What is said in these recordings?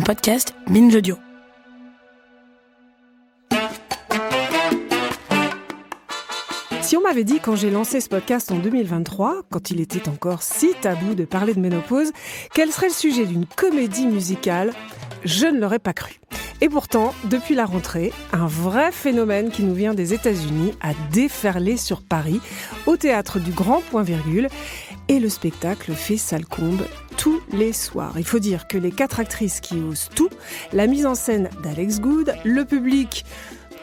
podcast Binge Audio. Si on m'avait dit quand j'ai lancé ce podcast en 2023, quand il était encore si tabou de parler de ménopause, quel serait le sujet d'une comédie musicale, je ne l'aurais pas cru. Et pourtant, depuis la rentrée, un vrai phénomène qui nous vient des États-Unis a déferlé sur Paris, au théâtre du Grand Point Virgule, et le spectacle fait salle comble tous les soirs. Il faut dire que les 4 actrices qui osent tout, la mise en scène d'Alex Good, le public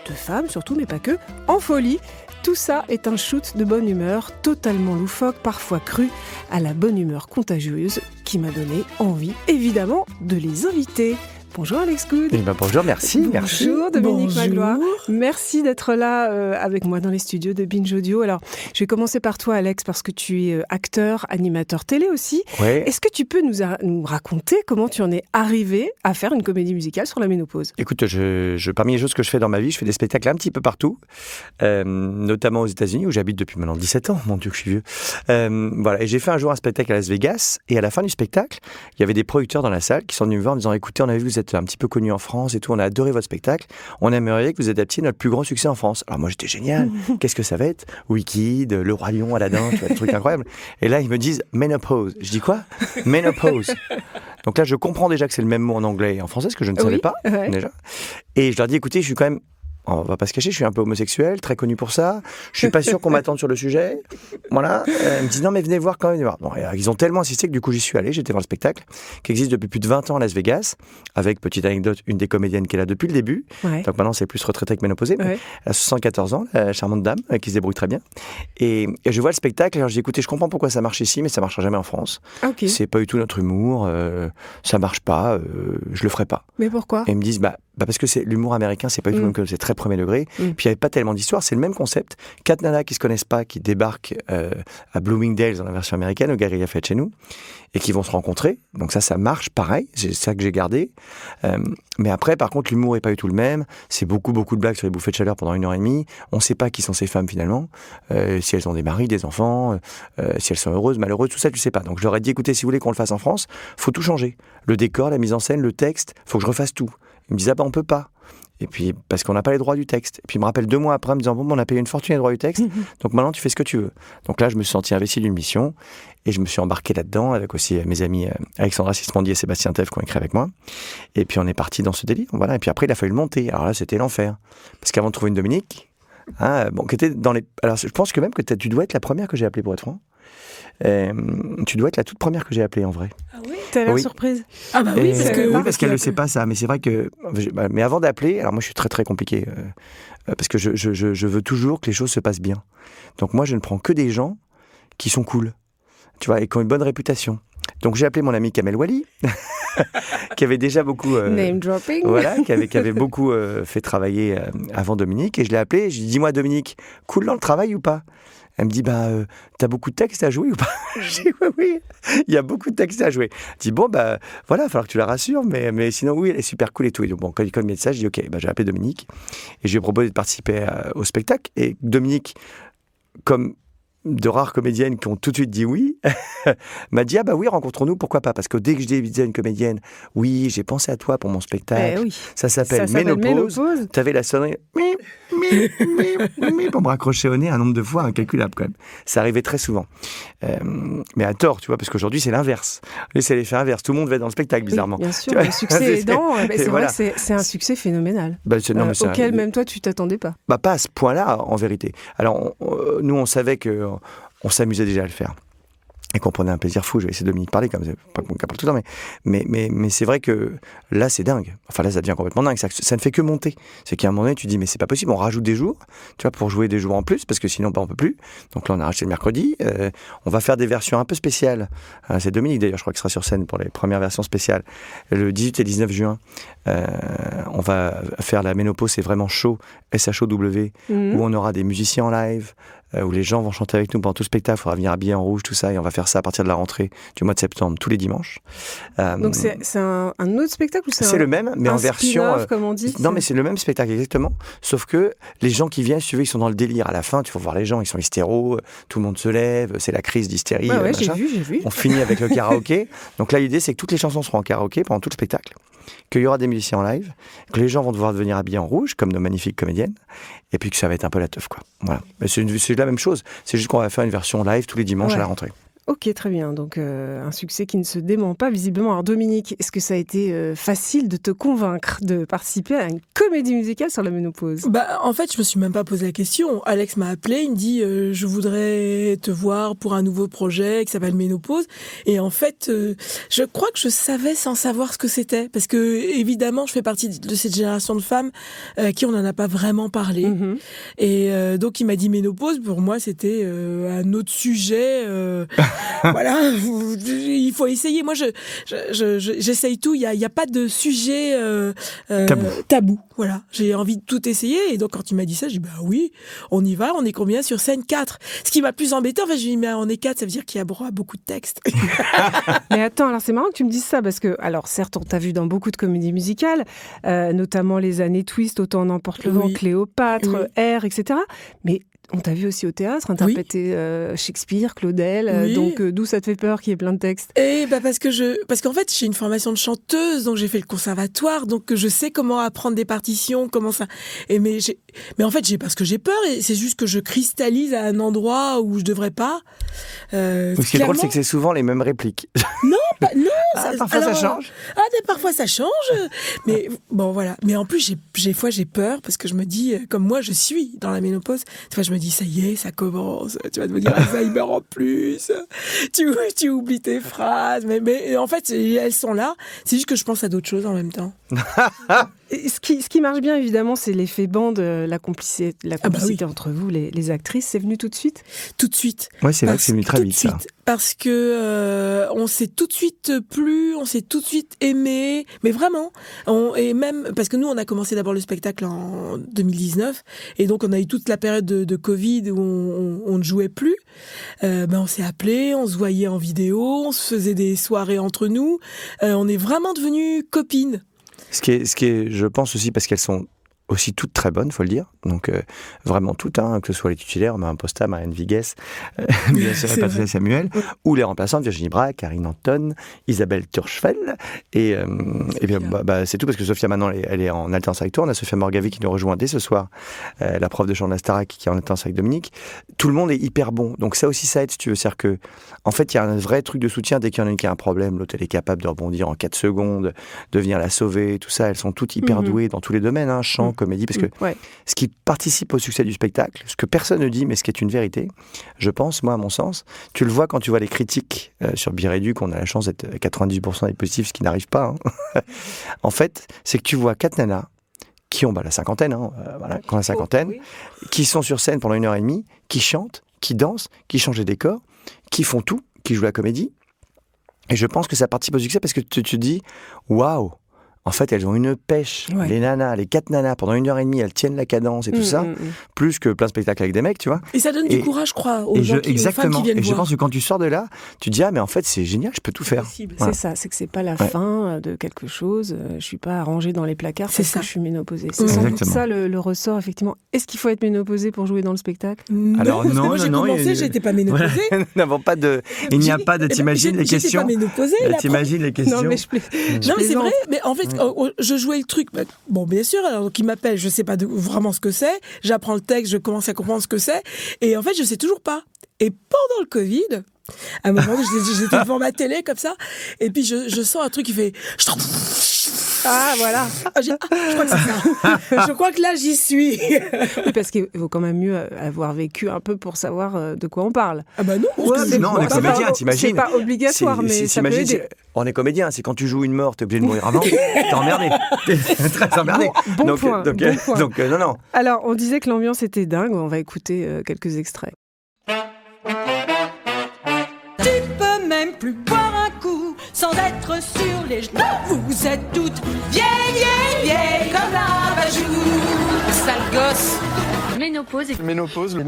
de femmes surtout, mais pas que, en folie. Tout ça est un shoot de bonne humeur, totalement loufoque, parfois cru, à la bonne humeur contagieuse, qui m'a donné envie, évidemment, de les inviter. Bonjour Alex Good. Bonjour, merci. Bonjour Dominique Bonjour. Magloire. Merci d'être là avec moi dans les studios de Binge Audio. Alors, je vais commencer par toi Alex, parce que tu es acteur, animateur télé aussi. Ouais. Est-ce que tu peux nous raconter comment tu en es arrivé à faire une comédie musicale sur la ménopause ? Écoute, parmi les choses que je fais dans ma vie, je fais des spectacles un petit peu partout, notamment aux États-Unis où j'habite depuis maintenant 17 ans. Mon Dieu, que je suis vieux. Voilà. Et j'ai fait un jour un spectacle à Las Vegas, et à la fin du spectacle, il y avait des producteurs dans la salle qui sont venus me voir en me disant: écoutez, on a vu que vous êtes un petit peu connu en France et tout, on a adoré votre spectacle, on aimerait que vous adaptiez notre plus grand succès en France. Alors moi j'étais génial, qu'est-ce que ça va être? Wicked, Le Roi Lion, Aladdin, tu vois, des trucs incroyables. Et là ils me disent ménopause. Je dis quoi? Ménopause. Donc là je comprends déjà que c'est le même mot en anglais et en français, ce que je ne savais pas déjà. Et je leur dis: écoutez, je suis quand même, on va pas se cacher, je suis un peu homosexuel, très connu pour ça. Je suis pas sûr qu'on m'attende sur le sujet. Voilà. Ils me disent: non, mais venez voir quand même. Bon, ils ont tellement insisté que du coup j'y suis allé. J'étais voir le spectacle qui existe depuis plus de 20 ans à Las Vegas. Avec, petite anecdote, une des comédiennes qui est là depuis le début. Ouais. Donc maintenant c'est plus retraitée que ménopausée. Ouais. Elle a 74 ans, la charmante dame qui se débrouille très bien. Et je vois le spectacle. Alors je dis: écoutez, je comprends pourquoi ça marche ici, mais ça marchera jamais en France. Okay. C'est pas du tout notre humour. Ça marche pas. Je le ferai pas. Mais pourquoi? Et ils me disent: parce que c'est l'humour américain, c'est pas du tout comme c'est très premier degré. Puis il n'y avait pas tellement d'histoire, c'est le même concept. 4 nanas qui se connaissent pas, qui débarquent à Bloomingdale's dans la version américaine, au Galeria Fête chez nous, et qui vont se rencontrer. Donc ça marche pareil, c'est ça que j'ai gardé. Mais après, par contre, l'humour est pas du tout le même. C'est beaucoup de blagues sur les bouffées de chaleur pendant 1h30. On sait pas qui sont ces femmes finalement, si elles ont des maris, des enfants, si elles sont heureuses, malheureuses, tout ça tu sais pas. Donc je leur ai dit: écoutez, si vous voulez qu'on le fasse en France, faut tout changer. Le décor, la mise en scène, le texte, faut que je refasse tout. Ils me disaient: on peut pas. Et puis, parce qu'on n'a pas les droits du texte. Et puis, il me rappelle 2 mois après, en me disant: bon, on a payé une fortune les droits du texte, donc maintenant, tu fais ce que tu veux. Donc là, je me suis senti investi d'une mission, et je me suis embarqué là-dedans, avec aussi mes amis Alexandra Sismondi et Sébastien Tev qui ont écrit avec moi. Et puis, on est parti dans ce délire. Voilà. Et puis après, il a fallu le monter. Alors là, c'était l'enfer. Parce qu'avant de trouver une Dominique, qui était dans les... Alors, je pense que même que tu dois être la première que j'ai appelée, pour être franc. Tu dois être la toute première que j'ai appelée en vrai. Ah oui, t'as l'air surprise. Ah bah oui, parce qu'elle ne sait pas ça. Mais c'est vrai que. Mais avant d'appeler, alors moi je suis très très compliqué parce que je veux toujours que les choses se passent bien. Donc moi je ne prends que des gens qui sont cool, tu vois, et qui ont une bonne réputation. Donc j'ai appelé mon ami Kamel Wally, qui avait déjà beaucoup name dropping. Voilà, qui avait beaucoup fait travailler avant Dominique, et je l'ai appelé. Je lui ai dit: dis-moi Dominique, cool dans le travail ou pas? Elle me dit: t'as beaucoup de textes à jouer ou pas? J'ai dit: oui, il y a beaucoup de textes à jouer. Elle dit: bon, voilà, il va falloir que tu la rassures, mais sinon, oui, elle est super cool et tout. Et donc, bon, quand il colle mes messages, je dis: ok, j'ai appelé Dominique, et je lui ai proposé de participer au spectacle. Et Dominique, comme de rares comédiennes qui ont tout de suite dit oui, m'a dit: oui, rencontrons-nous, pourquoi pas? Parce que dès que je disais à une comédienne: oui, j'ai pensé à toi pour mon spectacle, oui. Ça s'appelle Ménopause. T'avais la sonnerie pour me raccrocher au nez un nombre de fois incalculable quand même. Ça arrivait très souvent. Mais à tort, tu vois, parce qu'aujourd'hui c'est l'inverse. C'est l'effet inverse. Tout le monde va dans le spectacle, bizarrement. Oui, bien sûr, le succès aidant, c'est vrai que c'est un succès phénoménal. Auquel même toi tu t'attendais pas. Pas à ce point-là, en vérité. Alors, nous on savait que on s'amusait déjà à le faire. Et qu'on prenait un plaisir fou. Je vais essayer de Dominique parler, comme c'est pas mon cas pour tout le temps, mais c'est vrai que là, c'est dingue. Enfin, là, ça devient complètement dingue. Ça ne fait que monter. C'est qu'à un moment donné, tu dis: mais c'est pas possible, on rajoute des jours, tu vois, pour jouer des jours en plus, parce que sinon, on peut plus. Donc là, on a racheté le mercredi. On va faire des versions un peu spéciales. C'est Dominique, d'ailleurs, je crois, qui sera sur scène pour les premières versions spéciales. Le 18 et 19 juin, on va faire la ménopause, c'est vraiment chaud, SHOW, où on aura des musiciens en live, où les gens vont chanter avec nous pendant tout le spectacle. Il faudra venir habillé en rouge, tout ça, et on va faire ça à partir de la rentrée du mois de septembre, tous les dimanches. Donc c'est un autre spectacle ou c'est le même, mais en version... comme on dit. Non, mais c'est le même spectacle, exactement. Sauf que les gens qui viennent, si tu veux, ils sont dans le délire. À la fin, tu vas voir les gens, ils sont hystéros, tout le monde se lève, c'est la crise d'hystérie. Ouais, j'ai vu. On finit avec le karaoké. Donc là, l'idée, c'est que toutes les chansons seront en karaoké pendant tout le spectacle. qu'il y aura des musiciens en live, que les gens vont devoir devenir habillés en rouge, comme nos magnifiques comédiennes, et puis que ça va être un peu la teuf, quoi. Voilà. Mais c'est la même chose. C'est juste qu'on va faire une version live tous les dimanches à la rentrée. Ok, très bien. Donc, un succès qui ne se dément pas, visiblement. Alors, Dominique, est-ce que ça a été facile de te convaincre de participer à une comédie musicale sur la ménopause ? En fait, je me suis même pas posé la question. Alex m'a appelé, il me dit je voudrais te voir pour un nouveau projet qui s'appelle Ménopause. Et en fait, je crois que je savais sans savoir ce que c'était. Parce que, évidemment, je fais partie de cette génération de femmes qui on n'en a pas vraiment parlé. Mm-hmm. Et donc, il m'a dit Ménopause. Pour moi, c'était un autre sujet... voilà, il faut essayer. Moi, j'essaye tout. Il y a pas de sujet tabou. Voilà, j'ai envie de tout essayer. Et donc, quand il m'a dit ça, j'ai dit oui, on y va. On est combien sur scène? 4. Ce qui m'a plus embêté, en fait, je lui ai dit mais on est 4, ça veut dire qu'il y a droit à beaucoup de textes. Mais attends, alors c'est marrant que tu me dises ça parce que, alors certes, on t'a vu dans beaucoup de comédies musicales, notamment les années Twist, Autant en emporte le vent, Cléopâtre, R, etc. Mais on t'a vu aussi au théâtre, interpréter Shakespeare, Claudel, donc d'où ça te fait peur qu'il y ait plein de textes? Parce qu'en fait j'ai une formation de chanteuse, donc j'ai fait le conservatoire, donc je sais comment apprendre des partitions, comment ça. Mais en fait j'ai parce que j'ai peur et c'est juste que je cristallise à un endroit où je devrais pas. Ce qui est drôle, c'est que c'est souvent les mêmes répliques. Non, parfois ça change. Parfois ça change. Mais bon voilà. Mais en plus j'ai peur parce que je me dis comme moi je suis dans la ménopause. Des fois je me dis ça y est, ça commence. Tu vas te dire Alzheimer en plus. Tu oublies tes phrases. Mais en fait elles sont là. C'est juste que je pense à d'autres choses en même temps. Ce qui marche bien, évidemment, c'est l'effet bande, la complicité entre vous, les actrices. C'est venu tout de suite ? Tout de suite. Oui, c'est vrai que c'est venu très vite, ça. Parce que on s'est tout de suite plu, on s'est tout de suite aimé, mais vraiment. Et même, parce que nous, on a commencé d'abord le spectacle en 2019, et donc on a eu toute la période de Covid où on ne jouait plus. On s'est appelés, on se voyait en vidéo, on se faisait des soirées entre nous. On est vraiment devenues copines. Ce qui est, je pense aussi, parce qu'elles sont aussi toutes très bonnes, faut le dire. Donc vraiment toutes, que ce soit les titulaires, Marion Posta, Marianne Vigues, bien sûr Patricia Samuel, ou les remplaçantes Virginie Braque, Karine Anton, Isabelle Turchfeld, et bien c'est tout parce que Sophia maintenant elle est en alternance avec toi. On a Sophia Morgavi qui nous rejoint dès ce soir, la prof de chant de la Starac qui est en alternance avec Dominique. Tout le monde est hyper bon, donc ça aussi ça aide si tu veux. C'est-à-dire que en fait il y a un vrai truc de soutien. Dès qu'il y en a une qui a un problème, l'autre elle est capable de rebondir en 4 secondes, de venir la sauver, tout ça. Elles sont toutes hyper douées dans tous les domaines, chant, comédie, parce que ce qui participe au succès du spectacle, ce que personne ne dit, mais ce qui est une vérité, je pense, moi, à mon sens, tu le vois quand tu vois les critiques sur Biréduc, on a la chance d'être 98% des positifs, ce qui n'arrive pas. En fait, c'est que tu vois 4 nanas qui ont la cinquantaine, qui ont la cinquantaine, qui sont sur scène pendant 1h30, qui chantent, qui dansent, qui changent les décors, qui font tout, qui jouent la comédie. Et je pense que ça participe au succès parce que tu te dis, waouh! En fait, elles ont une pêche, les nanas, les 4 nanas, pendant 1h30, elles tiennent la cadence et tout ça, plus que plein de spectacles avec des mecs, tu vois. Et ça donne du courage, je crois, aux femmes qui viennent voir. Et je pense que quand tu sors de là, tu te dis, mais en fait, c'est génial, je peux tout faire. C'est ça, c'est que c'est pas la fin de quelque chose, je suis pas rangée dans les placards parce que je suis ménopausée. C'est sans doute ça le ressort, effectivement. Est-ce qu'il faut être ménopausée pour jouer dans le spectacle ? Alors non, moi j'ai commencé, j'étais pas ménopausée. Il n'y a pas de, t'imagines les questions. J'étais pas ménopausée. T'imagines les questions. Non, mais c'est vrai, mais en fait, je jouais le truc. Bon, bien sûr, alors qu'il m'appelle, je sais pas vraiment ce que c'est. J'apprends le texte, je commence à comprendre ce que c'est. Et en fait, je sais toujours pas. Et pendant le Covid, à un moment, j'étais devant ma télé comme ça. Et puis, je sens un truc qui fait... Ah, voilà. Je crois que c'est ça. Je crois que là, j'y suis. Oui, parce qu'il vaut quand même mieux avoir vécu un peu pour savoir de quoi on parle. Ah bah non. Non, on est comédien, t'imagines. C'est pas obligatoire, mais ça peut aider. On est comédien, c'est quand tu joues une mort, t'es obligé de mourir avant. T'es emmerdé. T'es très emmerdé. Bon point. Donc, non. Alors, on disait que l'ambiance était dingue. On va écouter quelques extraits. Tu peux même plus boire un coup sans être sur les genoux. Vous êtes toutes vieilles comme la bajou. Sale gosse. Ménopause. La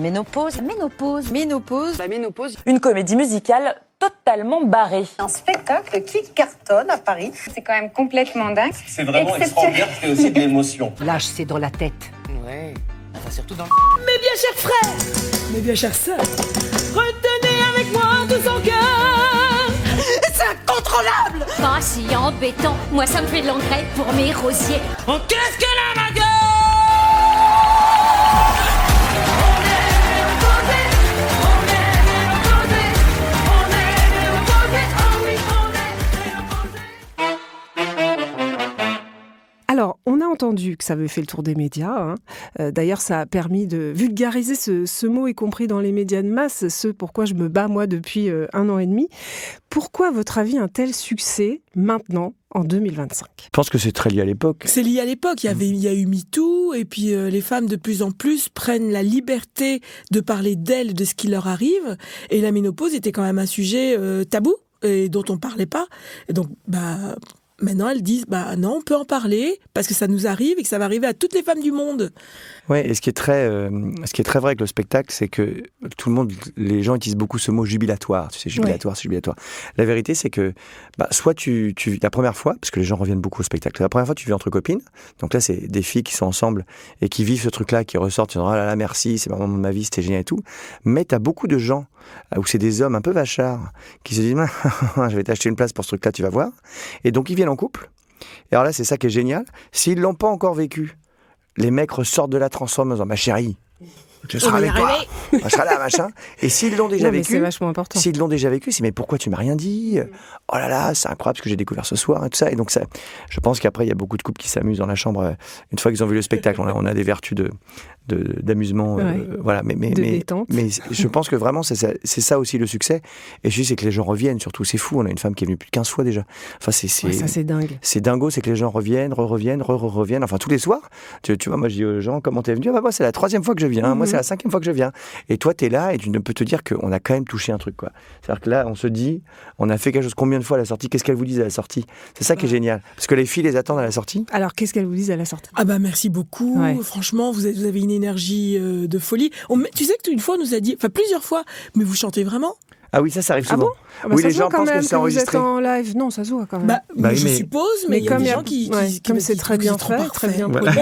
ménopause. Une comédie musicale totalement barrée. Un spectacle qui cartonne à Paris. C'est quand même complètement dingue. C'est vraiment extraordinaire, c'est aussi de l'émotion. L'âge, c'est dans la tête. Ouais, enfin surtout dans le... Mes bien chers frères, mes bien chères sœurs, retenez avec moi tout son cœur. Ça contre incontrôlable. Pas si embêtant. Moi, ça me fait de l'engrais pour mes rosiers. Oh, qu'est-ce qu'elle a, ma gueule? Alors, on a entendu que ça avait fait le tour des médias. D'ailleurs, ça a permis de vulgariser ce mot, y compris dans les médias de masse, ce pourquoi je me bats, moi, depuis 1 an et demi. Pourquoi, à votre avis, un tel succès, maintenant, en 2025 ? Je pense que c'est très lié à l'époque. C'est lié à l'époque. Il y a eu MeToo, et puis les femmes, de plus en plus, prennent la liberté de parler d'elles, de ce qui leur arrive. Et la ménopause était quand même un sujet tabou, et dont on parlait pas. Et donc, maintenant, elles disent, non, on peut en parler, parce que ça nous arrive et que ça va arriver à toutes les femmes du monde. Ouais, et ce qui est très vrai avec le spectacle, c'est que les gens utilisent beaucoup ce mot jubilatoire. Tu sais, jubilatoire, c'est jubilatoire. La vérité, c'est que, soit tu la première fois, parce que les gens reviennent beaucoup au spectacle, la première fois, tu vis entre copines. Donc là, c'est des filles qui sont ensemble et qui vivent ce truc-là, qui ressortent, tu dis, oh là là, merci, c'est vraiment ma vie, c'était génial et tout. Mais t'as beaucoup de gens, où c'est des hommes un peu vachards, qui se disent, je vais t'acheter une place pour ce truc-là, tu vas voir. Et donc, ils viennent en couple. Et alors là, c'est ça qui est génial. S'ils l'ont pas encore vécu, les mecs ressortent de la transforme en disant, ma chérie, je serai avec toi, je serai là, machin. Et s'ils l'ont déjà vécu, c'est vachement important. S'ils l'ont déjà vécu, c'est mais pourquoi tu m'as rien dit ? Oh là là, c'est incroyable ce que j'ai découvert ce soir et tout ça. Et donc ça, je pense qu'après il y a beaucoup de couples qui s'amusent dans la chambre une fois qu'ils ont vu le spectacle. On a des vertus d'amusement, voilà. Mais je pense que vraiment c'est ça aussi le succès. Et je dis c'est que les gens reviennent. Surtout c'est fou. On a une femme qui est venue plus de 15 fois déjà. Enfin ça c'est dingue. C'est dingo, c'est que les gens reviennent, reviennent. Enfin tous les soirs. Tu vois, moi je dis aux gens comment t'es venu ? Moi c'est la 3e fois que je viens. Moi c'est la 5e fois que je viens. Et toi t'es là et tu ne peux te dire qu'on a quand même touché un truc quoi. C'est-à-dire que là on se dit on a fait quelque chose combien de fois à la sortie ? Qu'est-ce qu'elles vous disent à la sortie ? C'est ça qui est génial. Parce que les filles les attendent à la sortie. Alors qu'est-ce qu'elles vous disent à la sortie ? Merci beaucoup. Ouais. Franchement vous avez une énergie de folie. Tu sais que une fois on nous a dit, plusieurs fois, mais vous chantez vraiment ? Ah oui, ça arrive souvent. Ah bon oui, les gens pensent que c'est enregistré. Vous êtes en live. Non, ça se voit quand même. Je suppose, mais il y a des gens qui comme c'est très bien fait, très bien produit.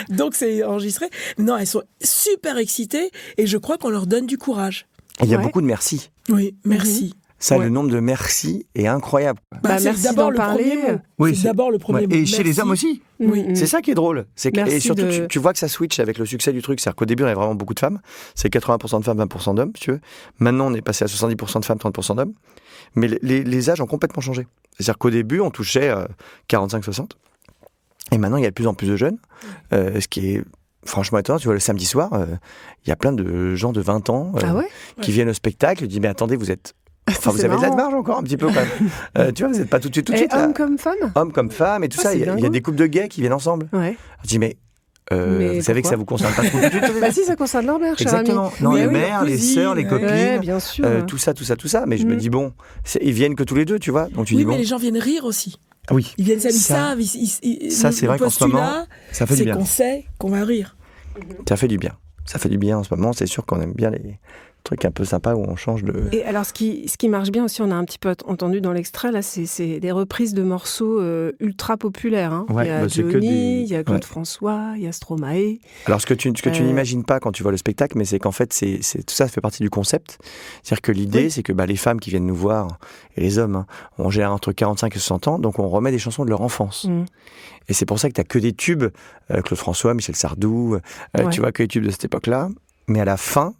Donc c'est enregistré. Non, elles sont super excitées et je crois qu'on leur donne du courage. Il y a beaucoup de merci. Oui, merci. Ça, le nombre de merci est incroyable. C'est d'abord le premier mot. Oui, c'est d'abord le premier mot. Et chez les hommes aussi. Oui. C'est ça qui est drôle. Et surtout, tu vois que ça switch avec le succès du truc. C'est-à-dire qu'au début, on avait vraiment beaucoup de femmes. C'est 80% de femmes, 20% d'hommes, si tu veux. Maintenant, on est passé à 70% de femmes, 30% d'hommes. Mais les âges ont complètement changé. C'est-à-dire qu'au début, on touchait 45-60. Et maintenant, il y a de plus en plus de jeunes. Ce qui est franchement étonnant. Tu vois, le samedi soir, il y a plein de gens de 20 ans qui viennent au spectacle. Ils disent, mais attendez, vous êtes... Enfin, vous avez de la marge encore un petit peu quand même. Tu vois, vous n'êtes pas tout de suite là. Hommes comme femmes. Hommes comme femmes et tout ça. Il y a des couples de gays qui viennent ensemble. Ouais. Je dis mais vous savez que ça vous concerne pas trop. Si, ça concerne leur mère, cher ami. Exactement. Non, les mères, les sœurs, les copines, bien sûr. tout ça. Mais je me dis bon, ils viennent que tous les deux, tu vois. Donc tu dis bon. Mais les gens viennent rire aussi. Oui. Ils viennent s'amuser. Ça, c'est vrai qu'en ce moment, ça fait du bien. C'est qu'on sait qu'on va rire. Ça fait du bien. Ça fait du bien en ce moment. C'est sûr qu'on aime bien les truc un peu sympa où on change de... Et alors, ce qui marche bien aussi, on a un petit peu entendu dans l'extrait, là, c'est des reprises de morceaux ultra populaires. Hein. Ouais, il y a Johnny, il y a Claude François, il y a Stromae. Alors, ce que tu n'imagines pas quand tu vois le spectacle, mais c'est qu'en fait, tout ça fait partie du concept. C'est-à-dire que l'idée, c'est que les femmes qui viennent nous voir, et les hommes, on gère entre 45 et 60 ans, donc on remet des chansons de leur enfance. Et c'est pour ça que tu n'as que des tubes, Claude François, Michel Sardou, tu vois que les tubes de cette époque-là. Mais à la fin,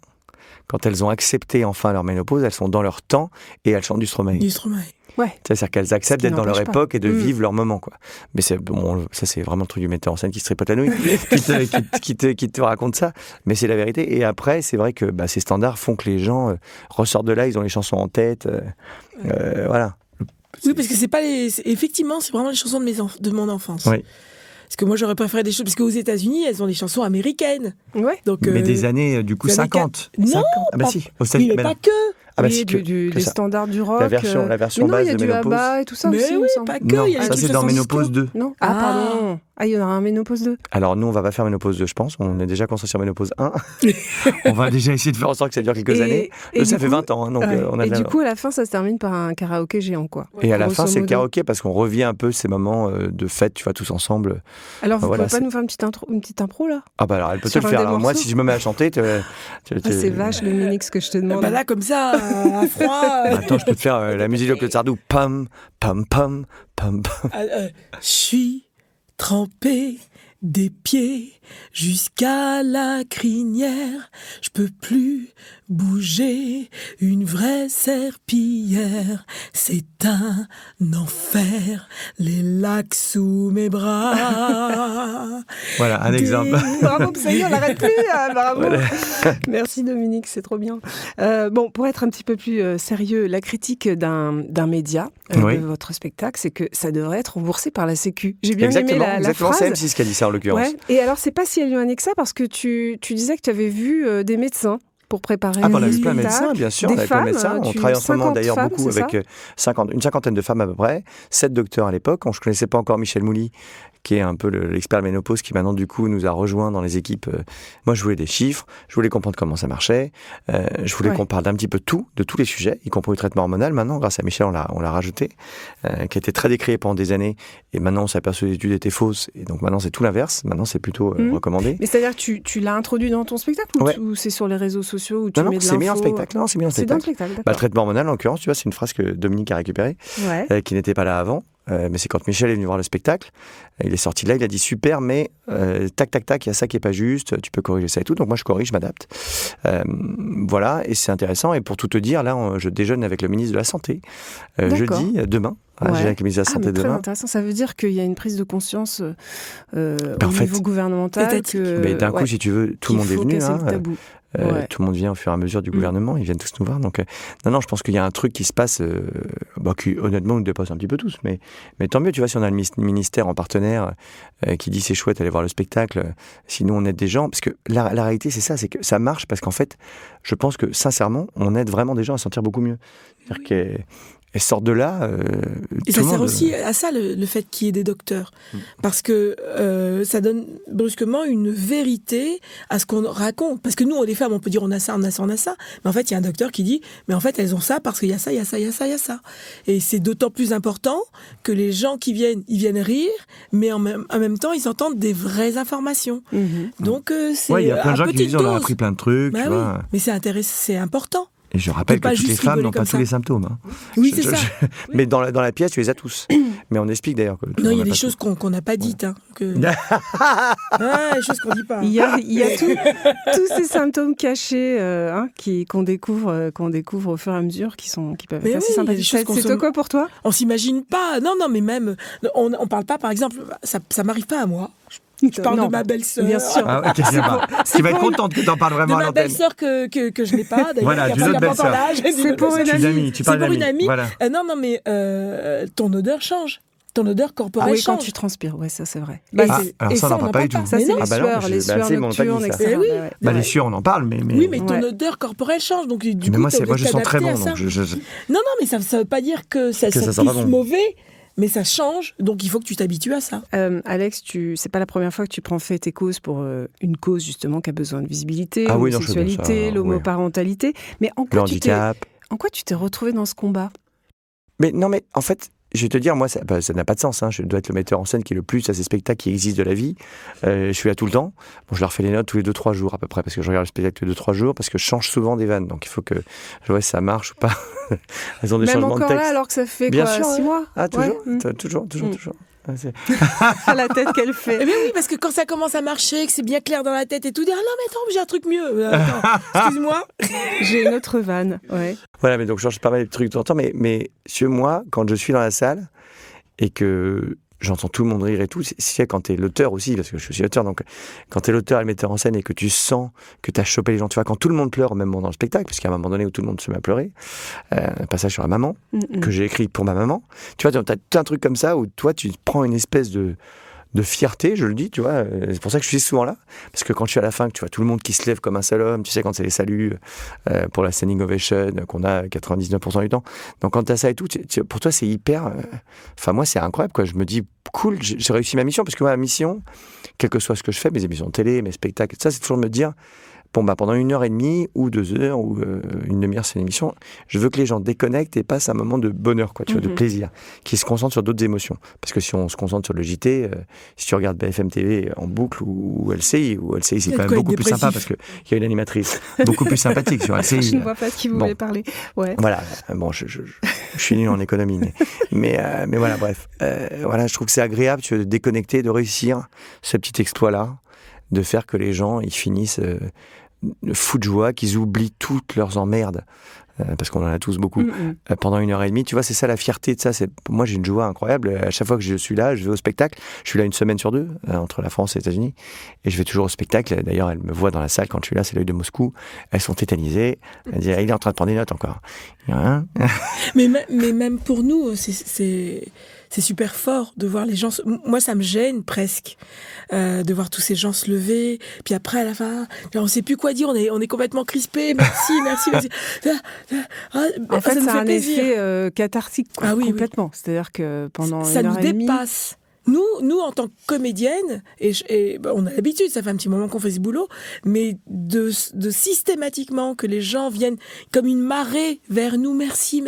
quand elles ont accepté enfin leur ménopause, elles sont dans leur temps et elles chantent du Stromae. Ouais. C'est-à-dire qu'elles acceptent d'être dans leur époque et de vivre leur moment, quoi. Mais ça c'est vraiment le truc du metteur en scène qui se tripote la nouille, qui te raconte ça. Mais c'est la vérité. Et après, c'est vrai que ces standards font que les gens ressortent de là, ils ont les chansons en tête, voilà. Oui, parce que effectivement, c'est vraiment les chansons de mon enfance. Oui. Parce que moi, j'aurais préféré des choses... Parce qu'aux États-Unis, elles ont des chansons américaines. Ouais. Donc, mais des années, du coup, 50. Non, 50. Ah bah si. Mais pas que. Des standards du rock. La version base de Ménopause. Il y a du ABBA et tout ça aussi. Oui, pas que. Non, ça c'est dans Ménopause 2. Non. Pardon. Il y en aura un Ménopause 2. Alors nous, on va pas faire Ménopause 2, je pense. On est déjà concentré sur Ménopause 1. On va déjà essayer de faire en sorte que ça dure quelques années. Ça fait 20 ans. Donc, du coup, à la fin, ça se termine par un karaoké géant, quoi. Et à la fin, c'est le karaoké parce qu'on revient un peu ces moments de fête, tu vois, tous ensemble. Alors, vous pouvez pas nous faire une petite impro, là ? Ah bah alors, elle peut te le faire. Moi, si je me mets à chanter... C'est vache le minix que je te demande. Là, comme ça... à froid. Attends, je peux te faire la musique de Claude Sardou. Pam, pam, pam, pam, pam. Je suis trempé des pieds jusqu'à la crinière. Je peux plus bouger, une vraie serpillière. C'est un enfer, les lacs sous mes bras. Voilà, un exemple. Bravo, ça y est, on n'arrête plus. Bravo. Voilà. Merci Dominique, c'est trop bien. Bon, pour être un petit peu plus sérieux, la critique d'un média de votre spectacle, c'est que ça devrait être remboursé par la Sécu. J'ai bien aimé la phrase. C'est M6 qui a dit ça en l'occurrence. Ouais. Et alors, c'est pas si éloigné que ça, parce que tu disais que tu avais vu des médecins pour préparer on a vu plein de médecins, bien sûr. On a vu plein de médecins. On travaille en ce moment d'ailleurs beaucoup avec une cinquantaine de femmes à peu près, 7 docteurs à l'époque. Je ne connaissais pas encore Michel Mouly, qui est un peu l'expert ménopause, qui maintenant du coup nous a rejoint dans les équipes. Moi je voulais des chiffres, je voulais comprendre comment ça marchait, je voulais qu'on parle d'un petit peu de tous les sujets, y compris le traitement hormonal. Maintenant, grâce à Michel, on l'a rajouté, qui a été très décrié pendant des années, et maintenant on s'est aperçu que les études étaient fausses, et donc maintenant c'est tout l'inverse, maintenant c'est plutôt recommandé. Mais c'est-à-dire que tu l'as introduit dans ton spectacle, ou c'est sur les réseaux sociaux où tu mets de l'info? C'est mis en spectacle. Non, c'est mis en spectacle. C'est dans le spectacle, le traitement hormonal, en l'occurrence, tu vois, c'est une phrase que Dominique a récupérée, qui n'était pas là avant. Mais c'est quand Michel est venu voir le spectacle, il est sorti de là, il a dit super, mais tac, il y a ça qui est pas juste, tu peux corriger ça et tout. Donc moi je corrige, je m'adapte. Voilà, et c'est intéressant. Et pour tout te dire, là, je déjeune avec le ministre de la Santé jeudi, demain. J'ai avec le ministre de la Santé demain. Très intéressant. Ça veut dire qu'il y a une prise de conscience au niveau gouvernemental. Mais d'un coup, si tu veux, tout le monde est venu. Tout le monde vient au fur et à mesure du gouvernement, ils viennent tous nous voir. Donc, non, je pense qu'il y a un truc qui se passe, qui honnêtement nous dépasse un petit peu tous. Mais tant mieux, tu vois, si on a le ministère en partenaire qui dit c'est chouette, allez voir le spectacle, si nous on aide des gens. Parce que la réalité, c'est ça, c'est que ça marche parce qu'en fait, je pense que sincèrement, on aide vraiment des gens à se sentir beaucoup mieux. C'est-à-dire qu'elles sortent de là. Et ça sert aussi à ça, le fait qu'il y ait des docteurs. Parce que ça donne brusquement une vérité à ce qu'on raconte. Parce que nous, les femmes, on peut dire on a ça. Mais en fait, il y a un docteur qui dit, mais en fait, elles ont ça parce qu'il y a ça, il y a ça, il y a ça, il y a ça. Et c'est d'autant plus important que les gens qui viennent, ils viennent rire, mais en même temps, ils entendent des vraies informations. Donc, c'est il y a plein de gens qui disent on a appris plein de trucs. Tu vois. Mais c'est intéressant, c'est important. Et je rappelle que toutes les femmes n'ont pas tous les symptômes. Oui, c'est ça. Mais dans la pièce, tu les as tous. Mais on explique d'ailleurs que... Non, il y a des choses qu'on n'a pas dites. Les choses qu'on ne dit pas. Il y a tous ces symptômes cachés qu'on découvre au fur et à mesure qui peuvent être assez sympathiques. C'est quoi pour toi? On s'imagine pas. Non, mais même... On ne parle pas, par exemple... Ça m'arrive pas à moi. Je parle de ma belle-sœur. Bien sûr. Tu vas être contente que tu en parles vraiment à l'antenne. De ma belle-sœur que je n'ai pas, d'ailleurs. Voilà, d'une autre belle-sœur. C'est pour une amie. Tu parles d'une amie. Voilà. Non, mais ton odeur change. Ton odeur corporelle change. Quand tu transpires, ça c'est vrai. Alors ça, on n'en parle pas du tout. Ça, c'est les sueurs nocturnes, etc. Les sueurs, on en parle, mais... Oui, mais ton odeur corporelle change, donc du coup, moi, je sens très bon, donc Non, mais ça ne veut pas dire que ça sent plus mauvais. Mais ça change, donc il faut que tu t'habitues à ça. Alex, c'est pas la première fois que tu prends fait tes causes pour une cause justement qui a besoin de visibilité, l'homosexualité, l'homoparentalité. Mais en quoi tu t'es retrouvé dans ce combat? Mais non, mais en fait, je vais te dire, moi, ça n'a pas de sens. Je dois être le metteur en scène qui est le plus à ces spectacles qui existent de la vie. Je suis là tout le temps. Bon, je leur fais les notes tous les 2-3 jours à peu près, parce que je regarde le spectacle tous les 2-3 jours, parce que je change souvent des vannes. Donc il faut que je vois si ça marche ou pas. Elles ont des changements de texte. Même encore là, alors que ça fait bien sûr, 6 mois. Toujours. La tête qu'elle fait. Mais oui, parce que quand ça commence à marcher, que c'est bien clair dans la tête et tout, dire non mais attends, j'ai un truc mieux. Attends, excuse-moi. J'ai une autre vanne. Voilà, mais donc je change pas mal de trucs de temps en temps, mais sur moi, quand je suis dans la salle et que j'entends tout le monde rire et tout, c'est quand t'es l'auteur aussi, parce que je suis aussi l'auteur, donc quand t'es l'auteur et le metteur en scène et que tu sens que t'as chopé les gens, tu vois, quand tout le monde pleure au même moment dans le spectacle, parce qu'à un moment donné où tout le monde se met à pleurer, un passage sur la maman, que j'ai écrit pour ma maman, tu vois, t'as tout un truc comme ça où toi tu prends une espèce de fierté, je le dis, tu vois, c'est pour ça que je suis souvent là, parce que quand je suis à la fin, que tu vois tout le monde qui se lève comme un seul homme, tu sais, quand c'est les saluts pour la standing ovation qu'on a 99% du temps, donc quand t'as ça et tout, pour toi c'est hyper, moi c'est incroyable, quoi. Je me dis, cool, j'ai réussi ma mission, parce que ma mission, quel que soit ce que je fais, mes émissions de télé, mes spectacles, ça, c'est toujours de me dire, bon, pendant 1h30 ou 2 heures ou une demi-heure, c'est l'émission, je veux que les gens déconnectent et passent un moment de bonheur, quoi, tu vois, de plaisir, qu'ils se concentrent sur d'autres émotions. Parce que si on se concentre sur le JT, si tu regardes BFM TV en boucle ou LCI c'est quand même beaucoup plus sympa parce qu'il y a une animatrice beaucoup plus sympathique sur LCI. Je ne vois pas ce qui vous voulait parler. Ouais. Voilà, bon, je suis nul en économie, mais voilà, bref. Voilà, je trouve que c'est agréable, tu vois, de déconnecter, de réussir ce petit exploit-là, de faire que les gens, ils finissent fous de joie, qu'ils oublient toutes leurs emmerdes, parce qu'on en a tous beaucoup, pendant 1h30. Tu vois, c'est ça la fierté de ça. Moi, j'ai une joie incroyable. À chaque fois que je suis là, je vais au spectacle. Je suis là 1 semaine sur 2, entre la France et les États-Unis. Et je vais toujours au spectacle. D'ailleurs, elles me voient dans la salle quand je suis là, c'est l'œil de Moscou. Elles sont tétanisées. Elles disent, il est en train de prendre des notes encore. Hein mais même pour nous, c'est super fort de voir les gens. Moi, ça me gêne presque de voir tous ces gens se lever. Puis après, à la fin, on ne sait plus quoi dire. On est complètement crispés. Merci. En fait, ça a un plaisir. effet cathartique, complètement. Oui. C'est-à-dire que pendant ça 1h30... nous dépasse. Nous, en tant que comédienne, on a l'habitude, ça fait un petit moment qu'on fait ce boulot, mais de systématiquement que les gens viennent comme une marée vers nous, merci.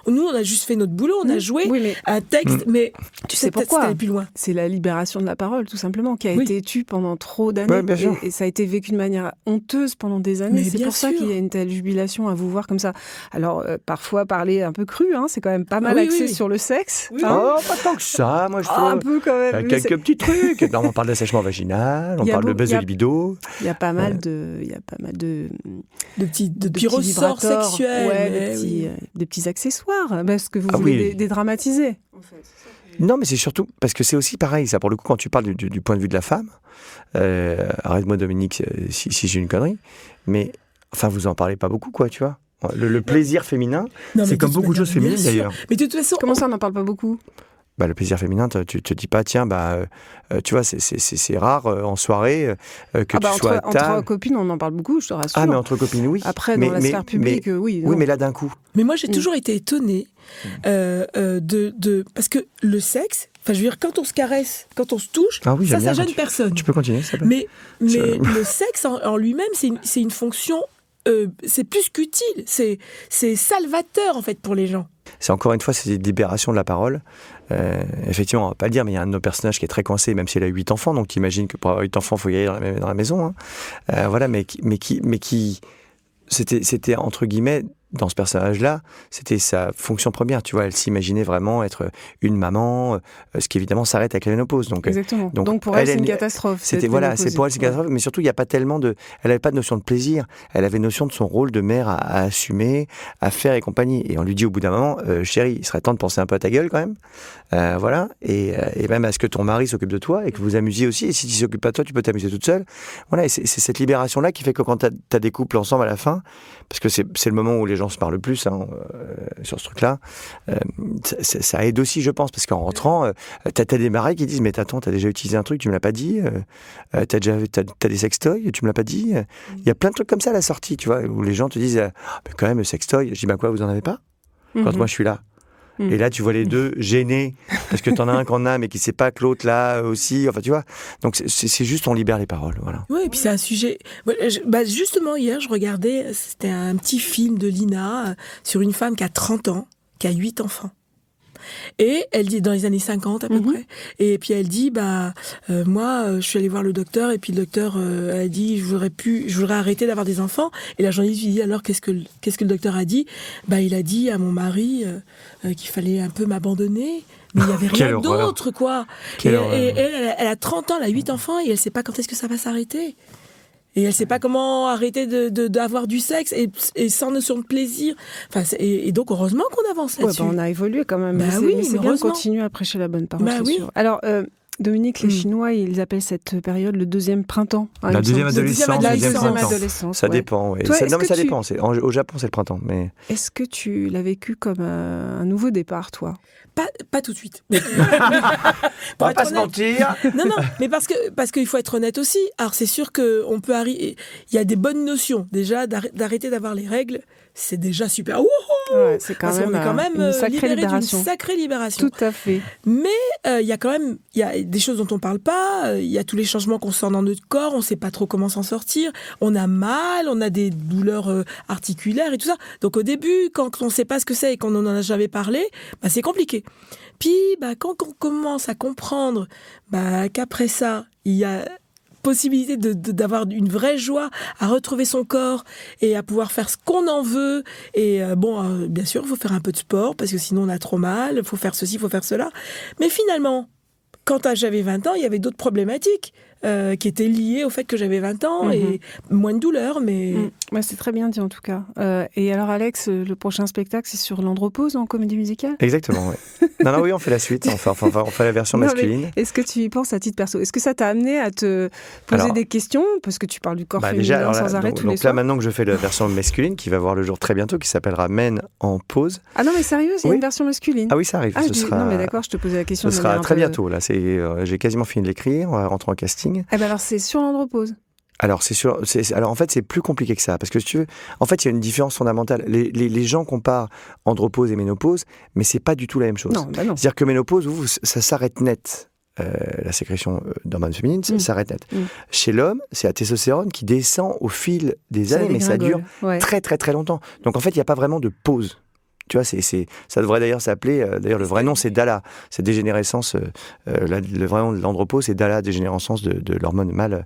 Nous, on a juste fait notre boulot, on a joué un texte, mais tu sais pourquoi aller plus loin. C'est la libération de la parole, tout simplement, qui a été tue pendant trop d'années. Ouais, et ça a été vécu de manière honteuse pendant des années. C'est pour ça qu'il y a une telle jubilation à vous voir comme ça. Alors, parfois, parler un peu cru, c'est quand même pas mal axé sur le sexe. Oui. Oh, pas tant que ça. Moi, je trouve un peu quand même. Quelques petits trucs. Non, on parle d'assèchement vaginal, on parle de baisse de libido. Il y a pas mal de petits ressorts sexuels. Des petits accessoires. Parce que vous voulez dédramatiser. En fait. Non, mais c'est surtout parce que c'est aussi pareil. Ça, pour le coup, quand tu parles du point de vue de la femme, arrête-moi Dominique si j'ai une connerie, mais enfin, vous en parlez pas beaucoup, quoi, tu vois. Le plaisir féminin, c'est comme beaucoup de choses féminines d'ailleurs. Mais de toute façon, comment ça, on n'en parle pas beaucoup ? Le plaisir féminin, tu te dis pas, tiens, tu vois, c'est rare en soirée que tu sois à table. Entre copines, on en parle beaucoup, je te rassure. Ah, mais entre copines, oui. Après, dans la sphère publique, oui. Oui, mais là, d'un coup. Mais moi, j'ai toujours été étonnée parce que le sexe, enfin, je veux dire, quand on se caresse, quand on se touche, ça gêne personne. Tu peux continuer, ça peut. Mais le sexe en lui-même, c'est une fonction, c'est plus qu'utile, c'est salvateur, en fait, pour les gens. C'est encore une fois, c'est une libération de la parole. Effectivement, on va pas le dire, mais il y a un de nos personnages qui est très coincé, même s'il a 8 enfants. Donc, t'imagines que pour avoir 8 enfants, il faut y aller dans la maison. Voilà, mais qui c'était entre guillemets, dans ce personnage-là, c'était sa fonction première. Tu vois, elle s'imaginait vraiment être une maman, ce qui évidemment s'arrête avec la ménopause. Donc, exactement. Donc pour elle, c'est une catastrophe. C'est pour elle, c'est une catastrophe. Mais surtout, il n'y a pas tellement de. Elle n'avait pas de notion de plaisir. Elle avait notion de son rôle de mère à assumer, à faire et compagnie. Et on lui dit au bout d'un moment, chérie, il serait temps de penser un peu à ta gueule quand même. Voilà. Et même à ce que ton mari s'occupe de toi et que vous amusiez aussi. Et si tu ne s'occupes pas de toi, tu peux t'amuser toute seule. Voilà. Et c'est cette libération-là qui fait que quand tu as des couples ensemble à la fin, parce que c'est le moment où les gens se parlent le plus sur ce truc-là, ça aide aussi, je pense, parce qu'en rentrant, t'as des maris qui disent, mais attends, t'as déjà utilisé un truc, tu me l'as pas dit, t'as des sextoys, tu me l'as pas dit. Il y a plein de trucs comme ça à la sortie, tu vois, où les gens te disent, mais quand même, le sextoy, je dis, quoi, vous en avez pas? Quand moi je suis là. Et là, tu vois les deux gênés, parce que t'en as un qu'on a, mais qui sait pas que l'autre là aussi. Enfin, tu vois. Donc, c'est juste, on libère les paroles, voilà. Oui, et puis c'est un sujet. Justement, hier, je regardais, c'était un petit film de Lina sur une femme qui a 30 ans, qui a 8 enfants. Et elle dit, dans les années 50 à peu près, et puis elle dit, moi, je suis allée voir le docteur, et puis le docteur a dit, je voudrais arrêter d'avoir des enfants. Et la journaliste lui dit, alors qu'est-ce que le docteur a dit? Il a dit à mon mari qu'il fallait un peu m'abandonner, mais il n'y avait rien d'autre, quoi. Et elle a 30 ans, elle a 8 enfants, et elle ne sait pas quand est-ce que ça va s'arrêter. Et elle ne sait pas comment arrêter d'avoir du sexe et sans notion de plaisir. Enfin, et donc, heureusement qu'on avance là-dessus. On a évolué quand même. Mais c'est bien de continuer à prêcher la bonne parole, c'est sûr. Alors, Dominique, les Chinois, ils appellent cette période le deuxième printemps. La deuxième adolescence. Ça dépend, oui. Toi, ça dépend. Au Japon, c'est le printemps. Mais... Est-ce que tu l'as vécu comme un nouveau départ, toi ? Pas tout de suite. On va pas se mentir. Non, mais parce qu'il faut être honnête aussi. Alors c'est sûr qu'on peut arriver. Il y a des bonnes notions déjà d'arrêter d'avoir les règles. c'est déjà super. Wouhou, Ouais, c'est quand parce même, qu'on est quand même une sacrée libéré libération. d'une sacrée libération. Tout à fait. Mais il y a des choses dont on parle pas. Il y a tous les changements qu'on sent dans notre corps. On sait pas trop comment s'en sortir. On a mal, on a des douleurs articulaires et tout ça. Donc au début, quand on sait pas ce que c'est et qu'on en a jamais parlé, c'est compliqué. Puis quand on commence à comprendre qu'après ça, il y a possibilité d'avoir une vraie joie à retrouver son corps et à pouvoir faire ce qu'on en veut. Et bien sûr, il faut faire un peu de sport parce que sinon on a trop mal, il faut faire ceci, il faut faire cela. Mais finalement, quand j'avais 20 ans, il y avait d'autres problématiques qui étaient liées au fait que j'avais 20 ans et moins de douleur, mais... C'est très bien dit en tout cas. Et alors Alex, le prochain spectacle, c'est sur l'andropause en comédie musicale ? Exactement, oui. Oui, on fait la suite, on fait la version masculine. Est-ce que tu y penses à titre perso ? Est-ce que ça t'a amené à te poser des questions ? Parce que tu parles du corps féminin sans arrêt tous les soirs. Donc là, maintenant que je fais la version masculine, qui va voir le jour très bientôt, qui s'appellera Men en pause. Ah non, mais sérieux, il y a une version masculine ? Ah oui, ça arrive. Non, mais d'accord, je te posais la question. Ce sera très bientôt, là. J'ai quasiment fini de l'écrire, on va rentrer en casting. Alors c'est sur l'andropause. Alors, en fait, c'est plus compliqué que ça. Parce que si tu veux, en fait, il y a une différence fondamentale. Les gens comparent andropause et ménopause, mais c'est pas du tout la même chose. Non. C'est-à-dire que ménopause, ça s'arrête net. La sécrétion d'hormones féminines, ça s'arrête net. Chez l'homme, c'est la testostérone qui descend au fil des années, mais ça dure très, très, très longtemps. Donc, en fait, il n'y a pas vraiment de pause. Tu vois, ça devrait d'ailleurs s'appeler... d'ailleurs, le vrai nom, c'est DALA. C'est dégénérescence... le vrai nom de l'andropause, c'est DALA, dégénérescence de l'hormone mâle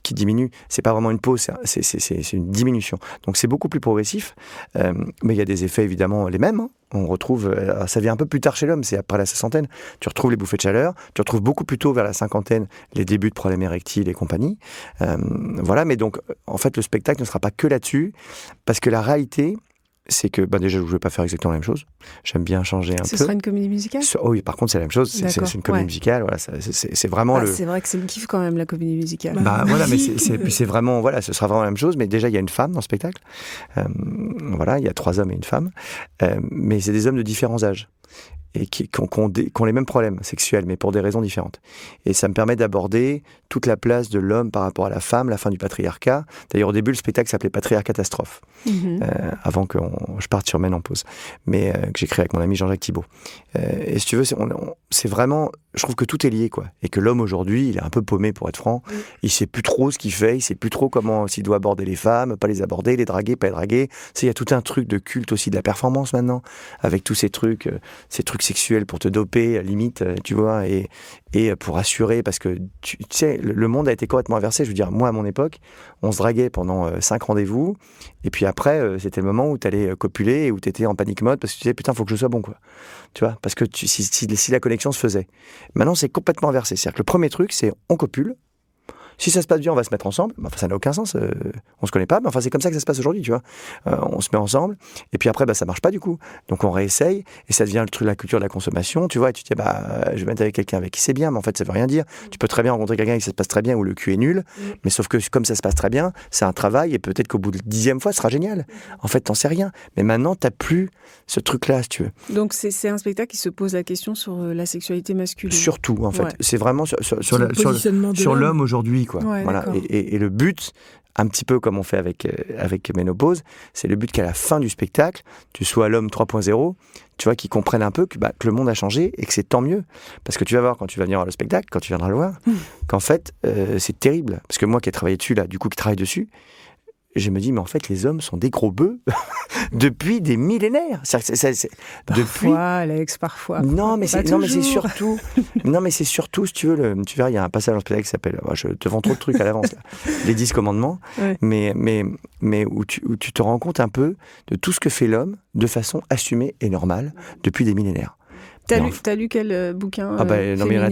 qui diminue. C'est pas vraiment une pause, c'est une diminution. Donc, c'est beaucoup plus progressif. Mais il y a des effets, évidemment, les mêmes. On retrouve... ça vient un peu plus tard chez l'homme, c'est après la soixantaine. Tu retrouves les bouffées de chaleur. Tu retrouves beaucoup plus tôt, vers la cinquantaine, les débuts de problèmes érectiles et compagnie. Voilà, mais donc, en fait, le spectacle ne sera pas que là-dessus. Parce que la réalité... c'est que déjà je ne vais pas faire exactement la même chose. J'aime bien changer un peu. Ce sera une comédie musicale ? Oui, par contre c'est la même chose. C'est une comédie musicale. Voilà, c'est vraiment C'est vrai que c'est le kiff quand même, la comédie musicale. Voilà, mais c'est vraiment ce sera vraiment la même chose. Mais déjà il y a une femme dans le spectacle. Il y a 3 hommes et une femme. Mais c'est des hommes de différents âges et qui ont les mêmes problèmes sexuels, mais pour des raisons différentes. Et ça me permet d'aborder toute la place de l'homme par rapport à la femme, la fin du patriarcat. D'ailleurs, au début, le spectacle s'appelait Patriarcatastrophe, avant que je parte sur Men en pause, mais que j'ai créé avec mon ami Jean-Jacques Thibault. Et si tu veux, c'est vraiment... Je trouve que tout est lié, quoi. Et que l'homme, aujourd'hui, il est un peu paumé, pour être franc. Il sait plus trop ce qu'il fait, il sait plus trop s'il doit aborder les femmes, pas les aborder, les draguer, pas les draguer. Il y a tout un truc de culte aussi de la performance, maintenant, avec tous ces trucs sexuels pour te doper, limite, tu vois, et pour assurer, parce que, tu sais, le monde a été complètement inversé. Je veux dire, moi, à mon époque, on se draguait pendant 5 rendez-vous, et puis après, c'était le moment où tu allais copuler et où tu étais en panique mode, parce que tu disais, putain, faut que je sois bon, quoi. Tu vois, parce que si la connexion se faisait. Maintenant, c'est complètement inversé. C'est-à-dire que le premier truc, c'est on copule. Si ça se passe bien, on va se mettre ensemble. Ça n'a aucun sens. On se connaît pas, mais c'est comme ça que ça se passe aujourd'hui, tu vois. On se met ensemble, et puis après, ça marche pas du coup. Donc on réessaye, et ça devient le truc de la culture de la consommation, tu vois. Et tu te dis, je vais mettre avec quelqu'un avec qui c'est bien, mais en fait, ça veut rien dire. Tu peux très bien rencontrer quelqu'un avec qui ça se passe très bien, où le cul est nul, mais sauf que comme ça se passe très bien, c'est un travail, et peut-être qu'au bout de 10e fois, ce sera génial. En fait, t'en sais rien. Mais maintenant, t'as plus ce truc-là, si tu veux. Donc c'est un spectacle qui se pose la question sur la sexualité masculine. Surtout, en fait. C'est vraiment sur l'homme aujourd'hui, quoi. Voilà. Et le but, un petit peu comme on fait avec Ménopause, c'est le but qu'à la fin du spectacle, tu sois l'homme 3.0, tu vois, qui comprenne un peu que le monde a changé et que c'est tant mieux. Parce que tu vas voir quand tu vas venir voir le spectacle, quand tu viendras le voir, qu'en fait, c'est terrible. Parce que moi qui ai travaillé dessus, là, du coup, qui travaille dessus, je me dis, mais en fait, les hommes sont des gros bœufs depuis des millénaires. Parfois, Alex, parfois. Non, mais c'est surtout... Non, mais c'est surtout, si tu veux, tu verras, il y a un passage dans le spectacle qui s'appelle... je te vends trop de trucs à l'avance, là. Les 10 commandements. Ouais. Mais où tu te rends compte un peu de tout ce que fait l'homme de façon assumée et normale depuis des millénaires. T'as lu quel bouquin non, mais il y en a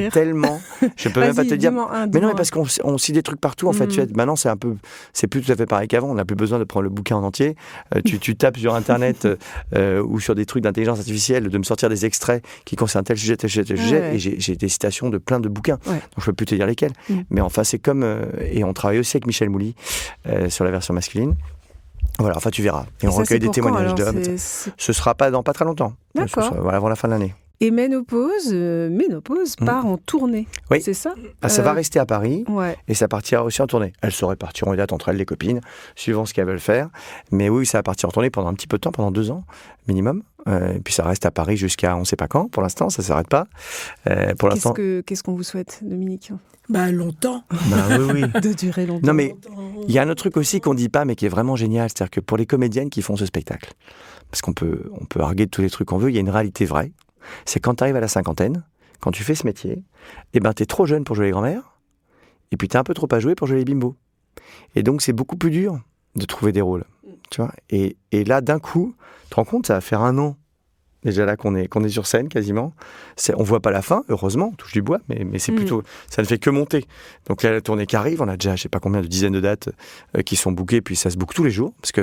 tellement. Je peux même pas te dire. Mais non, mais parce qu'on cite des trucs partout. En fait, maintenant, c'est plus tout à fait pareil qu'avant. On n'a plus besoin de prendre le bouquin en entier. Tu tapes sur Internet ou sur des trucs d'intelligence artificielle, de me sortir des extraits qui concernent tel sujet, et j'ai des citations de plein de bouquins. Ouais. Donc, je peux plus te dire lesquels. Mais enfin, c'est comme. Et on travaille aussi avec Michel Mouly sur la version masculine. Voilà, enfin tu verras. Et on recueille des témoignages d'hommes. Ce sera dans pas très longtemps. D'accord. Avant la fin de l'année. Et Ménopause part en tournée, Oui. c'est ça? Ça va rester à Paris Ouais. et ça partira aussi en tournée. Elles se répartiront les dates entre elles, les copines, suivant ce qu'elles veulent faire. Mais oui, ça va partir en tournée pendant un petit peu de temps, pendant 2 ans minimum. Et puis ça reste à Paris jusqu'à on ne sait pas quand. Pour l'instant, ça ne s'arrête pas. Pour l'instant... Qu'est-ce qu'on vous souhaite, Dominique? Longtemps. Oui. De durer longtemps. Non, mais il y a un autre truc aussi qu'on ne dit pas, mais qui est vraiment génial. C'est-à-dire que pour les comédiennes qui font ce spectacle, parce qu'on peut arguer de tous les trucs qu'on veut, il y a une réalité vraie. C'est quand tu arrives à la cinquantaine, quand tu fais ce métier, t'es trop jeune pour jouer les grand-mères, et puis t'es un peu trop à jouer pour jouer les bimbos. Et donc c'est beaucoup plus dur de trouver des rôles, tu vois. Et là, d'un coup, tu te rends compte, ça va faire 1 an, déjà là qu'on est sur scène quasiment. On voit pas la fin, heureusement, on touche du bois, mais c'est plutôt, ça ne fait que monter. Donc là, la tournée qui arrive, on a déjà, je sais pas combien de dizaines de dates qui sont bookées, puis ça se book tous les jours, parce que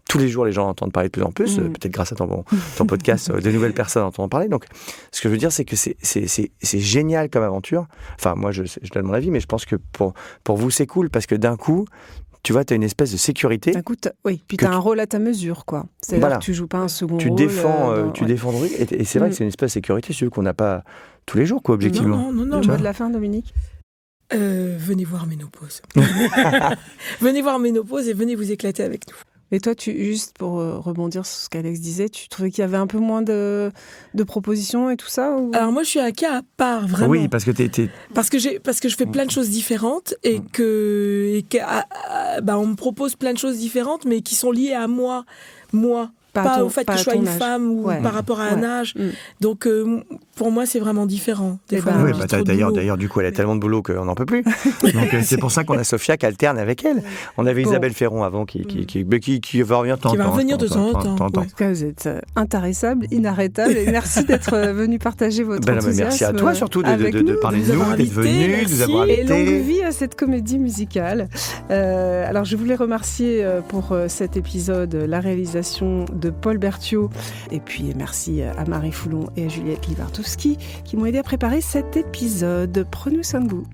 tous les jours, les gens entendent parler de plus en plus, peut-être grâce à ton podcast, de nouvelles personnes entendent parler. Donc, ce que je veux dire, c'est que c'est génial comme aventure. Enfin, moi, je donne mon avis, mais je pense que pour vous, c'est cool, parce que d'un coup, tu vois, tu as une espèce de sécurité. D'un coup, puis tu as un rôle à ta mesure, quoi. C'est-à-dire que tu joues pas un second rôle. Défends le truc. Et c'est vrai que c'est une espèce de sécurité, celui qu'on n'a pas tous les jours, quoi, objectivement. Non. Le mot de la fin, Dominique? Venez voir Ménopause. Venez voir Ménopause et venez vous éclater avec nous. Et toi, juste pour rebondir sur ce qu'Alex disait, tu trouvais qu'il y avait un peu moins de propositions et tout ça ou... Alors moi, je suis un cas à part, vraiment. Oui, parce que Parce que je fais plein de choses différentes et on me propose plein de choses différentes, mais qui sont liées à moi. Pas au fait que je sois une femme ou par rapport à un âge. Donc, pour moi, c'est vraiment différent. D'ailleurs, du coup, elle a tellement de boulot qu'on n'en peut plus. Donc, c'est pour ça qu'on a Sophia qui alterne avec elle. On avait Isabelle Ferron avant qui va revenir de temps en temps. Qui va revenir de temps en temps. En tout cas, vous êtes intarissable, inarrêtable. Et merci d'être venu partager votre enthousiasme. Merci à toi surtout de parler de nous, d'être venu, de nous avoir invités. Et longue vie à cette comédie musicale. Alors, je voulais remercier pour cet épisode la réalisation de Paul Berthiaud. Et puis, merci à Marie Foulon et à Juliette Livartowski qui m'ont aidé à préparer cet épisode. Prenez soin de vous.